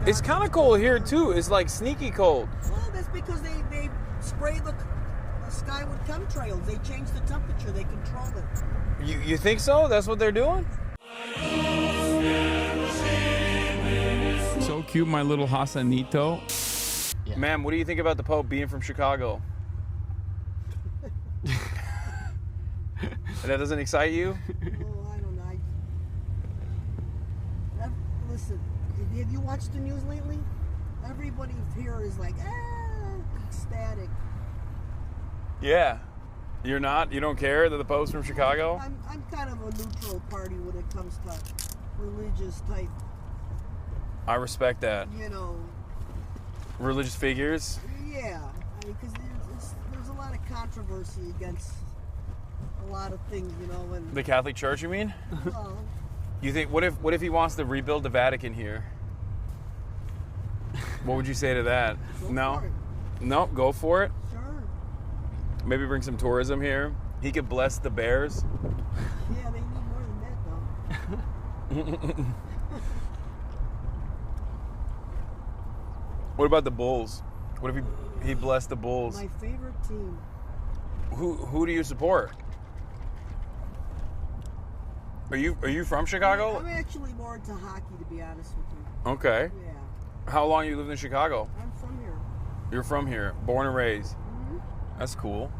It's kind of cold here too. It's like sneaky cold. Well, that's because they spray the sky with chemtrails. They change the temperature. They control it. You think so? That's what they're doing? So cute, my little Hasanito. Yeah. Ma'am, what do you think about the Pope being from Chicago? That doesn't excite you? Oh, I don't know. Listen, have you watched the news lately? Everybody here is like, ecstatic. Yeah. You're not? You don't care that the Pope's from Chicago? I'm kind of a neutral party when it comes to religious type. I respect that. You know. Religious figures? Yeah. I mean, because there's a lot of controversy against a lot of things, you know. And the Catholic Church, you mean? Well, You think, what if he wants to rebuild the Vatican here? What would you say to that? No? No, go for it? Sure. Maybe bring some tourism here. He could bless the bears. Yeah, they need more than that, though. What about the Bulls? What if he blessed the Bulls? My favorite team. Who do you support? Are you from Chicago? I'm actually more into hockey, to be honest with you. Okay. Yeah. How long you lived in Chicago? I'm from here. You're from here, born and raised. Mm-hmm. That's cool.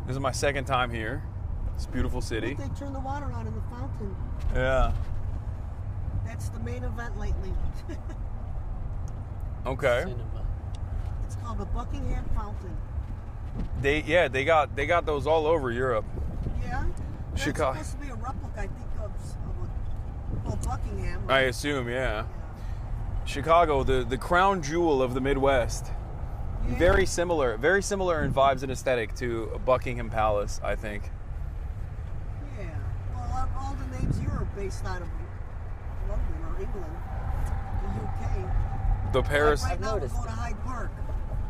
This is my second time here. It's a beautiful city. They turn the water on in the fountain. Yeah. That's the main event lately. Okay. Cinema. It's called the Buckingham Fountain. They got those all over Europe. Yeah. That's Chicago. supposed to be a replica, I think, of Buckingham. I assume, yeah. Chicago, the crown jewel of the Midwest. Yeah. Very similar in vibes and aesthetic to Buckingham Palace, I think. Yeah. Well, all the names here are based out of London or England, the UK. The Paris. Like right I've now noticed we're going to Hyde Park.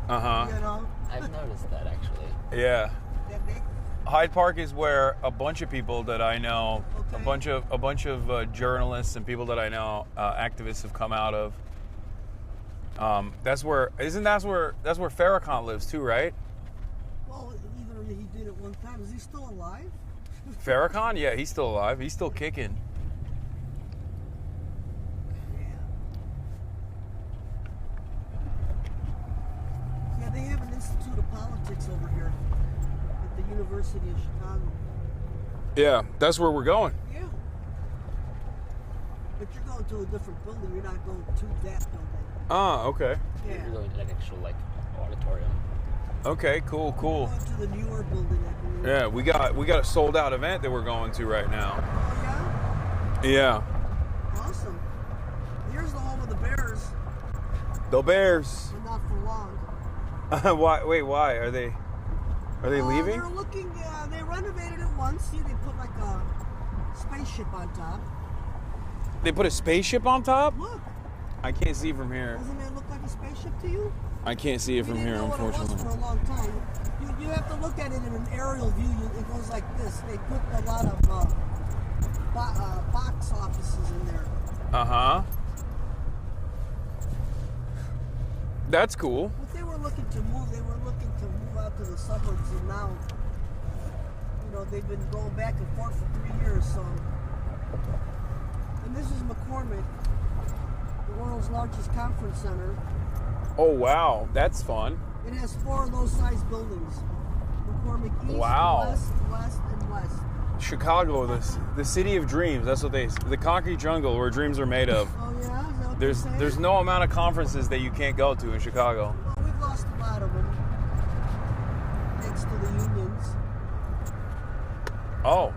Uh-huh. You know? I've noticed that actually. Yeah. That big. Hyde Park is where a bunch of people that I know, Okay. a bunch of journalists and people that I know, activists have come out of. That's where Farrakhan lives too, right? Well, either he did it one time. Is he still alive? Farrakhan? Yeah, he's still alive. He's still kicking. Yeah, they have an Institute of Politics over here at the University of Chicago. Yeah, that's where we're going. Yeah. But you're going to a different building. You're not going to that building. Ah, okay. Yeah. You're going to an actual auditorium. Okay, cool. You're going to the newer building. I believe. Yeah, we got a sold out event that we're going to right now. Oh, yeah? Yeah. Awesome. Here's the home of the Bears, The Bears. but not for long. Why? Wait, why are they leaving? They're looking. They renovated it once. See, they put like a spaceship on top. They put a spaceship on top? Look, I can't see from here. doesn't it look like a spaceship to you? I can't see it We from didn't here, know what it was unfortunately. for a long time. You have to look at it in an aerial view. It goes like this. They put a lot of box offices in there. Uh-huh. That's cool. But they were looking to move. They were looking to move out to the suburbs, and now, they've been going back and forth for 3 years. So, and this is McCormick, the world's largest conference center. Oh, wow. That's fun. It has 4 of those size buildings. McCormick East, Wow. West, and West. Chicago, the city of dreams. That's what the concrete jungle where dreams are made of. Oh yeah, is that what you're saying? There's no amount of conferences that you can't go to in Chicago. Well, we've lost a lot of them thanks to the unions. Oh.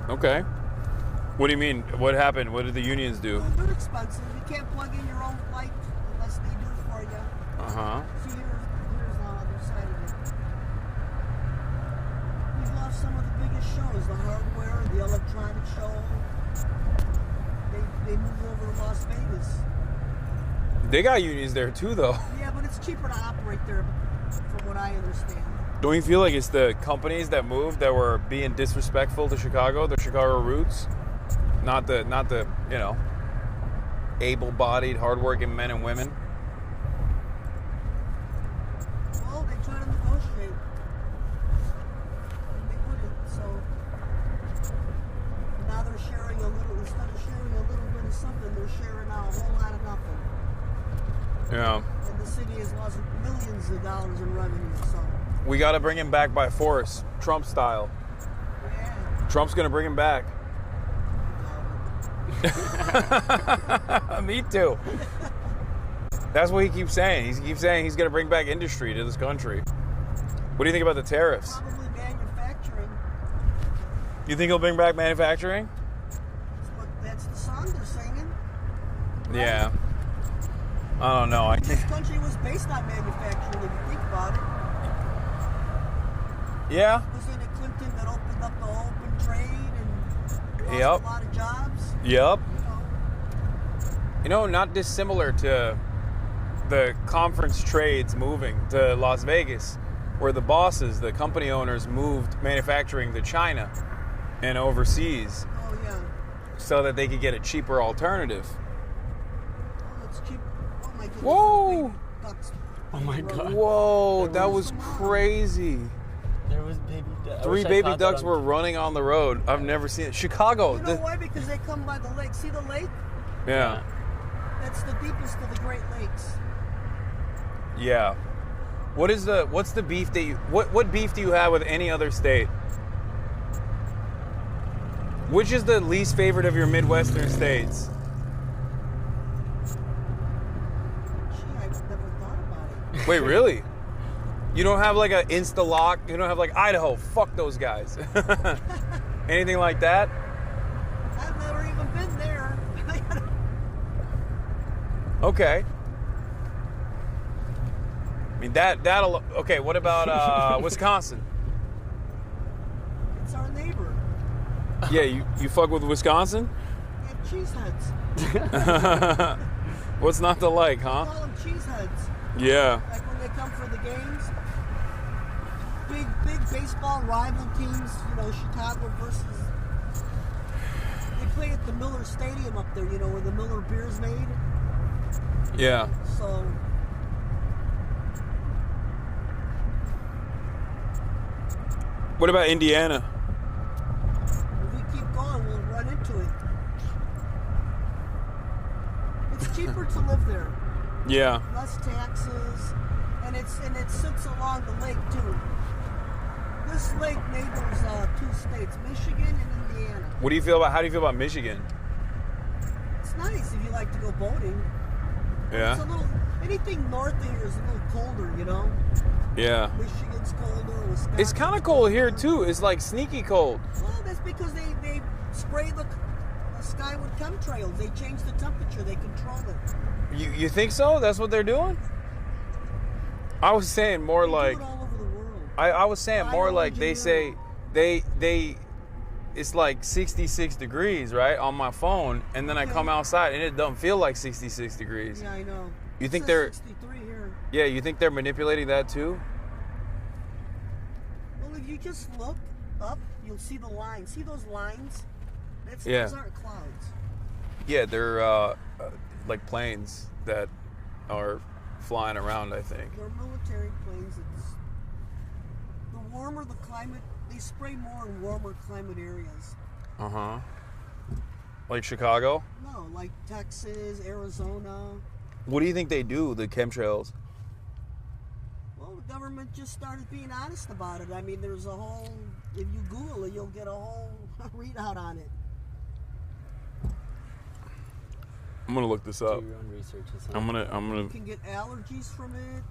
Okay. What do you mean? What happened? What did the unions do? Well, they're expensive. You can't plug in your own light unless they do it for you. Uh-huh. See, here's the other side of it. We've lost some of the biggest shows, the hardware, the electronic show. They moved over to Las Vegas. They got unions there too, though. Yeah, but it's cheaper to operate there, from what I understand. Don't you feel like it's the companies that moved that were being disrespectful to Chicago, the Chicago roots? Not the able-bodied, hardworking men and women? Well, they try to negotiate. And they wouldn't, so now they're sharing a little, instead of sharing a little bit of something, they're sharing out a whole lot of nothing. Yeah. And the city has lost millions of dollars in revenue, so. We got to bring him back by force, Trump style. Yeah. Trump's going to bring him back. Me too. That's what he keeps saying. He keeps saying he's going to bring back industry to this country. What do you think about the tariffs? Probably manufacturing. You think he'll bring back manufacturing? That's the song they're singing. Right? Yeah. I don't know. This country was based on manufacturing, if you think about it. Yeah. Wasn't it Clinton that opened up the open trade and lost Yep. a lot of jobs? Yep. You know, Not dissimilar to the conference trades moving to Las Vegas, where the bosses, the company owners, moved manufacturing to China and overseas oh yeah. so that they could get a cheaper alternative. Oh, it's cheap. Oh my goodness. Whoa! Baby ducks. Oh my God. Whoa, There that was was crazy. There was baby ducks. 3 baby ducks were running on the road. I've never seen it. Chicago. You know why? Because they come by the lake. See the lake? Yeah. That's the deepest of the Great Lakes. Yeah. What's the beef that what beef do you have with any other state? Which is the least favorite of your Midwestern states? Gee, I never thought about it. Wait, really? You don't have like an insta-lock? You don't have like Idaho, fuck those guys. Anything like that? I've never even been there. Okay. I mean that'll okay, what about Wisconsin? It's our neighbor. Yeah, you fuck with Wisconsin? They have cheeseheads. What's not to like, huh? We call them cheeseheads. Yeah. Like when they come for the games. Big baseball rival teams, you know, Chicago versus. They play at the Miller Stadium up there, you know, where the Miller beer's made. Yeah. So. What about Indiana? If we keep going, we'll run into it. It's cheaper to live there. Yeah. Less taxes, and it sits along the lake too. This lake neighbors 2 states, Michigan and Indiana. How do you feel about Michigan? It's nice if you like to go boating. Yeah. It's a little, anything north of here is a little colder, you know. Yeah. Michigan's colder. Wisconsin's It's kind of cold here too. It's like sneaky cold. Well, that's because they spray the sky with chemtrails. They change the temperature. They control it. You think so? That's what they're doing? I was saying more They like do it all over the world. I was saying more like they say Bioengineering. they it's like 66 degrees, right, on my phone, and then I come outside and it doesn't feel like 66 degrees. Yeah, I know. You It think says they're 63 here. Yeah, you think they're manipulating that too? Well, if you just look up, you'll see the lines. See those lines? Yeah. Those aren't clouds. Yeah, they're like planes that are flying around, I think. They're military planes. The warmer the climate, they spray more in warmer climate areas. Uh-huh. Like Chicago? No, like Texas, Arizona. What do you think they do, the chemtrails? Well, the government just started being honest about it. I mean, there's a whole, if you Google it, you'll get a whole readout on it. I'm gonna look this up. Do your own research. I'm gonna You can get allergies from it.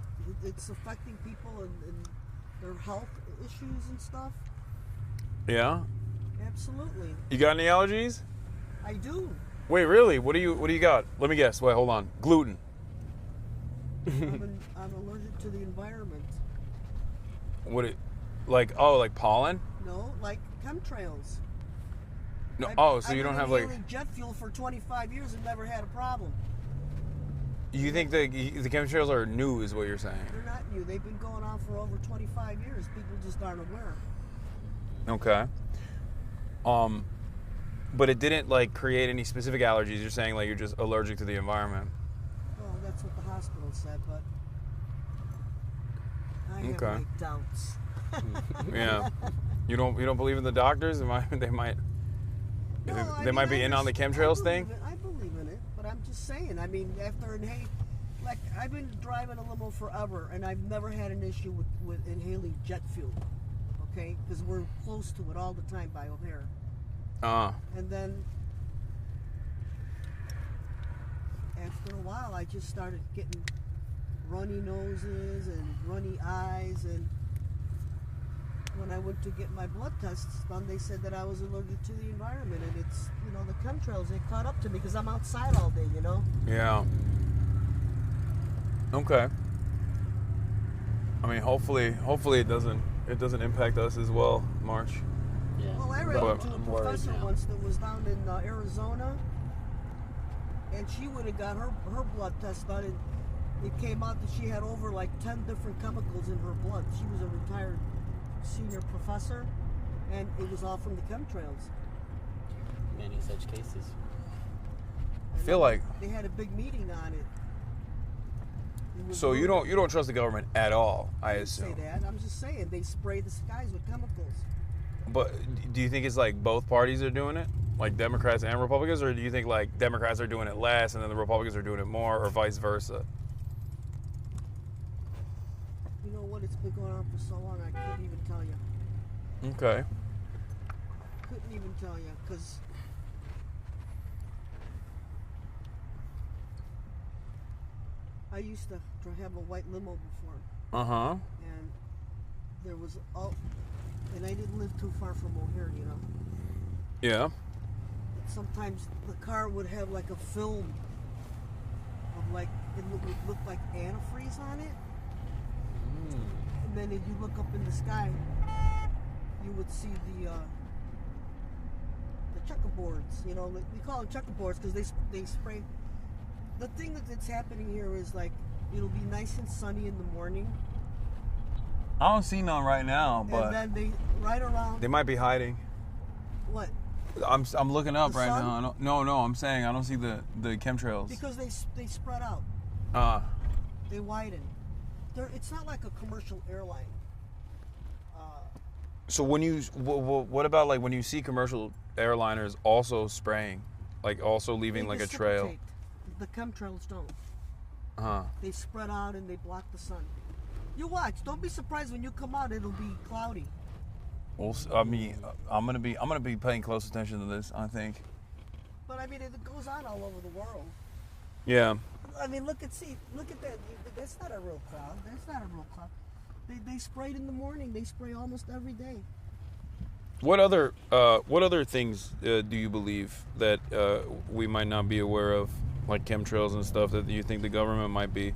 It's affecting people and their health issues and stuff. Yeah? Absolutely. You got any allergies? I do. Wait, really? What do you got? Let me guess. Wait, hold on. Gluten. I'm allergic to the environment. Like pollen? No, like chemtrails. No. So you don't have like. I've been inhaling jet fuel for 25 years and never had a problem. You think the chemtrails are new, is what you're saying? They're not new. They've been going on for over 25 years. People just aren't aware. Okay. But it didn't like create any specific allergies. You're saying like you're just allergic to the environment. Well, that's what the hospital said, but I have Okay. my doubts. Yeah. You don't believe in the doctors? They might No, I they might be mean, in on the chemtrails thing? I believe in it, but I'm just saying. I mean, after like I've been driving a limo forever, and I've never had an issue with inhaling jet fuel. Okay, because we're close to it all the time by O'Hare. And then after a while, I just started getting runny noses and runny eyes, and when I went to get my blood tests done, they said that I was allergic to the environment, and it's, the chemtrails, they caught up to me because I'm outside all day, Yeah. Okay. I mean, hopefully it doesn't impact us as well, March. Yeah. Well, I ran But into a I'm worried professor now. once that was down in Arizona, and she would have got her blood test done, and it came out that she had over like 10 different chemicals in her blood. She was a retired senior professor, and it was all from the chemtrails. Many such cases. I feel like They had a big meeting on it. It was so you brutal. don't trust the government at all, I didn't say assume. that. I'm just saying they spray the skies with chemicals. But do you think it's like both parties are doing it? Like Democrats and Republicans, or do you think like Democrats are doing it less and then the Republicans are doing it more, or vice versa? You know what? It's been going on for so long, I couldn't even tell you. Okay. Couldn't even tell you, because I used to have a white limo before, Uh-huh. and there was and I didn't live too far from O'Hare, Yeah. But sometimes the car would have like a film of like, it would look like antifreeze on it, and then if you look up in the sky, you would see the checkerboards. We call them checkerboards because they spray. The thing that's happening here is like it'll be nice and sunny in the morning, I don't see none right now, and then they right around they might be hiding. what? I'm looking up The right sun? now. No, I'm saying I don't see the chemtrails. Because they spread out, they widen. It's not like a commercial airline. So when you what about like when you see commercial airliners also spraying, like also leaving They like a trail? precipitate. The chemtrails don't. Uh-huh. They spread out and they block the sun. You watch. Don't be surprised when you come out. It'll be cloudy. Well, I mean, I'm gonna be paying close attention to this, I think. But I mean, it goes on all over the world. Yeah. I mean, look at that. That's not a real cloud. That's not a real cloud. They sprayed in the morning. They spray almost every day. What other things do you believe that we might not be aware of, like chemtrails and stuff, that you think the government might be?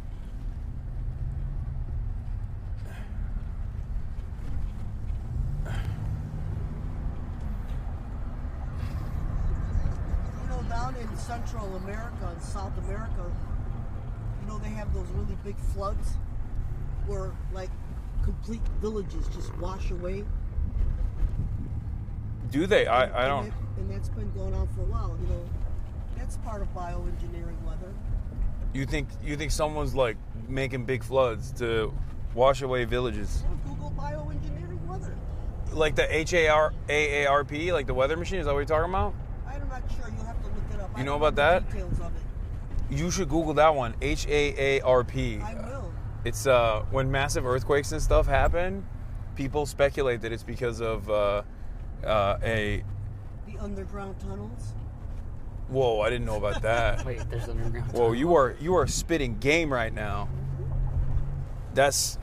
Down in Central America and South America, they have those really big floods where like complete villages just wash away. Do they? I don't. And that's been going on for a while. That's part of bioengineering weather. You think someone's like making big floods to wash away villages? Google bioengineering weather. Like the HAARP, like the weather machine? Is that what you're talking about? I'm not sure. You'll have to look it up. You know I don't about that? the details of it. You should Google that one. HAARP. I will. It's when massive earthquakes and stuff happen, people speculate that it's because of The underground tunnels. Whoa, I didn't know about that. Wait, there's underground. Whoa, you are spitting game right now. That's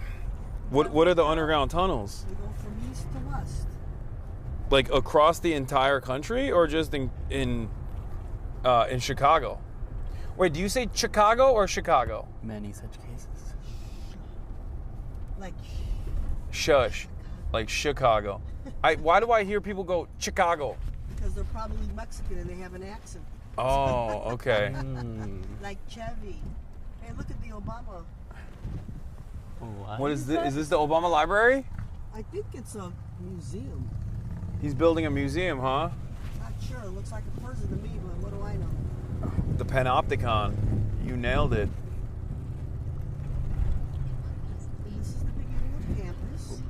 what are the underground tunnels? They go from east to west. Like across the entire country, or just in Chicago? Wait, do you say Chicago or Chicago? Many such cases. Like Shush, like Chicago. Why do I hear people go Chicago? because they're probably Mexican and they have an accent. Oh, okay. Like Chevy. Hey, look at the Obama. What is this? Is this the Obama Library? I think it's a museum. He's building a museum, huh? Not sure. It looks like a prison to me, but what do I know? The Panopticon. You nailed it. This is the beginning of campus.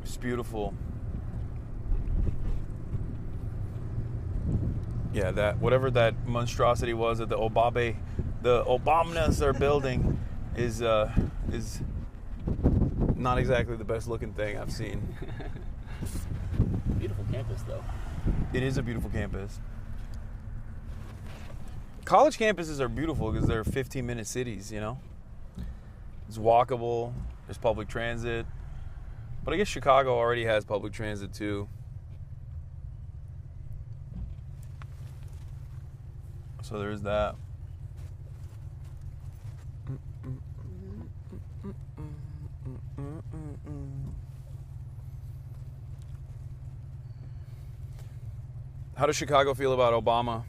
It's beautiful. Yeah, that whatever that monstrosity was that the Obamanas are building is not exactly the best looking thing I've seen. Beautiful campus, though. It is a beautiful campus. College campuses are beautiful because they're 15-minute cities, you know? It's walkable, there's public transit. But I guess Chicago already has public transit too. So there's that. How does Chicago feel about Obama?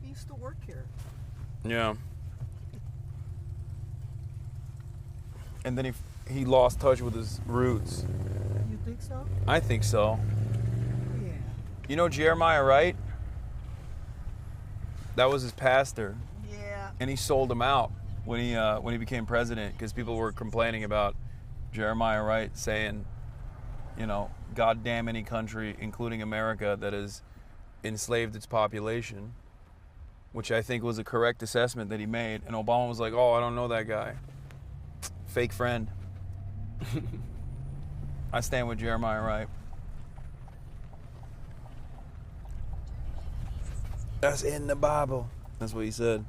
He used to work here. Yeah. And then he lost touch with his roots. You think so? I think so. Yeah. You know Jeremiah Wright? That was his pastor, Yeah. and he sold him out when he became president because people were complaining about Jeremiah Wright saying, you know, God damn any country, including America, that has enslaved its population, which I think was a correct assessment that he made. And Obama was like, oh, I don't know that guy. Fake friend. I stand with Jeremiah Wright. That's in the Bible. That's what he said.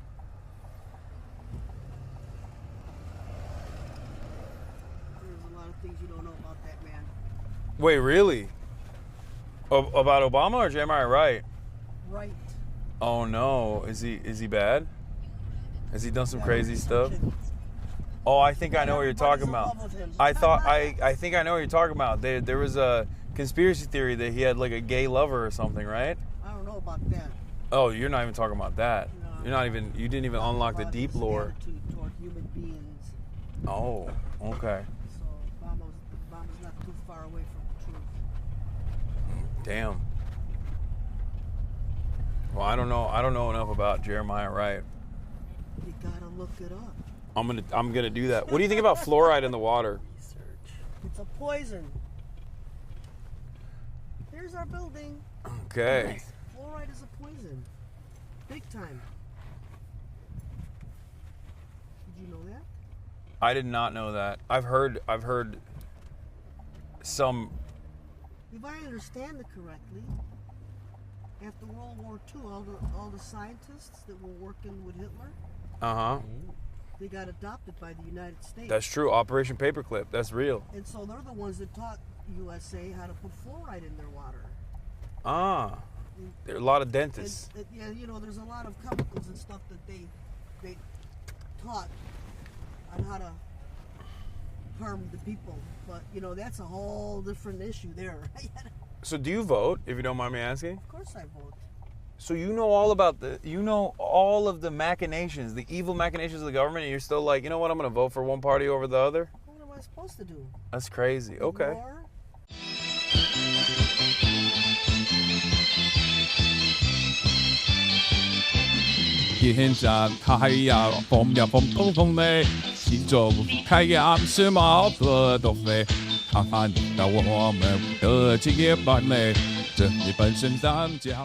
There's a lot of things you don't know about that man. Wait, really? About Obama or Jeremiah Wright? Right. Oh no, is he bad? Has he done some crazy stuff? Oh, I think I know what you're talking about. I think I know what you're talking about. There was a conspiracy theory that he had like a gay lover or something, right? I don't know about that. Oh, you're not even talking about that. No. You didn't even unlock the About deep his lore. attitude toward human beings. Oh, okay. So Obama's not too far away from the truth. Damn. Well, I don't know enough about Jeremiah Wright. You gotta look it up. I'm gonna do that. What do you think about fluoride in the water? Research. It's a poison. Here's our building. Okay. Fluoride is a poison. Big time. Did you know that? I did not know that. I've heard some. If I understand it correctly, after World War II, all the scientists that were working with Hitler, Uh-huh. they got adopted by the United States. That's true. Operation Paperclip. That's real. And so they're the ones that taught USA how to put fluoride in their water. Ah. There are a lot of dentists. And, yeah, you know, there's a lot of chemicals and stuff that they taught on how to harm the people. But, you know, that's a whole different issue there. So do you vote, if you don't mind me asking? Of course I vote. So you know all about all of the machinations, the evil machinations of the government, and you're still like, you know what, I'm going to vote for one party over the other? What am I supposed to do? That's crazy. Okay. Ignore? 天上太阳风呀风风风嘞，心中太阳是毛泽东飞，看看到我们的职业班嘞，这里本身当家。